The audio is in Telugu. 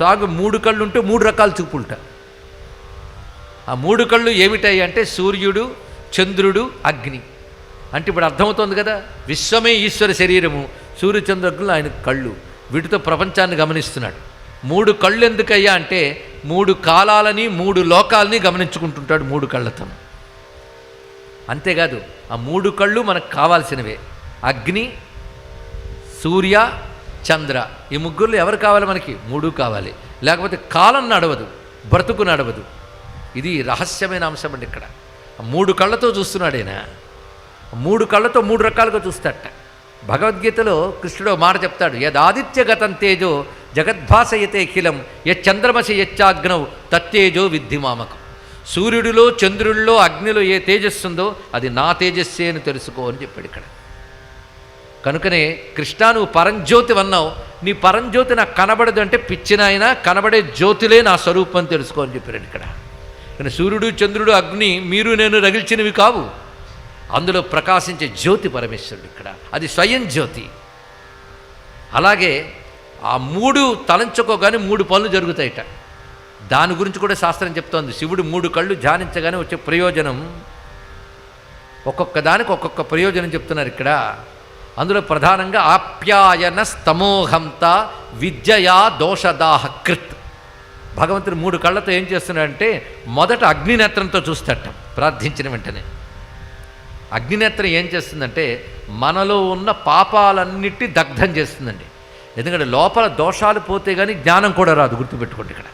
సాగు 3 కళ్ళు ఉంటే 3 రకాల చూపులుట. ఆ 3 కళ్ళు ఏమిటాయి అంటే సూర్యుడు, చంద్రుడు, అగ్ని. అంటే ఇప్పుడు అర్థమవుతోంది కదా, విశ్వమే ఈశ్వర శరీరము, సూర్యచంద్రులు ఆయన కళ్ళు, వీటితో ప్రపంచాన్ని గమనిస్తున్నాడు. 3 కళ్ళు ఎందుకయ్యా అంటే 3 కాలాలని 3 లోకాలని గమనించుకుంటుంటాడు 3 కళ్ళతో. అంతేకాదు ఆ 3 కళ్ళు మనకు కావాల్సినవే. అగ్ని, సూర్య, చంద్ర, ఈ ముగ్గురులో ఎవరు కావాలి మనకి? 3 కావాలి, లేకపోతే కాలం నడవదు, బ్రతుకు నడవదు. ఇది రహస్యమైన అంశం అండి. ఇక్కడ 3 కళ్ళతో చూస్తున్నాడైనా, 3 కళ్ళతో 3 రకాలుగా చూస్తాడట. భగవద్గీతలో కృష్ణుడు మాట చెప్తాడు, యదాదిత్యగతం తేజో జగద్భాసయతే అఖిలం యచ్చంద్రమసి యచ్చాగ్నౌ తత్తేజో విద్ధి మామకం. సూర్యుడిలో, చంద్రుడిలో, అగ్నిలో ఏ తేజస్సు ఉందో అది నా తేజస్సే అని తెలుసుకో అని చెప్పాడు ఇక్కడ. కనుకనే కృష్ణ, నువ్వు పరంజ్యోతి అన్నావు, నీ పరంజ్యోతి నాకు కనబడదు అంటే పిచ్చినాయన, కనబడే జ్యోతిలే నా స్వరూపం తెలుసుకో అని చెప్పాడు ఇక్కడ. కానీ సూర్యుడు, చంద్రుడు, అగ్ని మీరు నేను రగిల్చినవి కావు, అందులో ప్రకాశించే జ్యోతి పరమేశ్వరుడు ఇక్కడ, అది స్వయం జ్యోతి. అలాగే ఆ 3 తలంచుకోగానే 3 పనులు జరుగుతాయిట. దాని గురించి కూడా శాస్త్రం చెప్తోంది. శివుడు 3 కళ్ళు ధ్యానించగానే వచ్చే ప్రయోజనం, ఒక్కొక్క దానికి ఒక్కొక్క ప్రయోజనం చెప్తున్నారు ఇక్కడ. అందులో ప్రధానంగా ఆప్యాయన స్తమోహంత విద్యయా దోషదాహ కృత్. భగవంతుడు 3 కళ్ళతో ఏం చేస్తున్నాడంటే మొదట అగ్నినేత్రంతో చూస్తాట. ప్రార్థించిన వెంటనే అగ్నినేత్రం ఏం చేస్తుందంటే మనలో ఉన్న పాపాలన్నిటి దగ్ధం చేస్తుందండి. ఎందుకంటే లోపల దోషాలు పోతే కానీ జ్ఞానం కూడా రాదు, గుర్తుపెట్టుకోండి ఇక్కడ.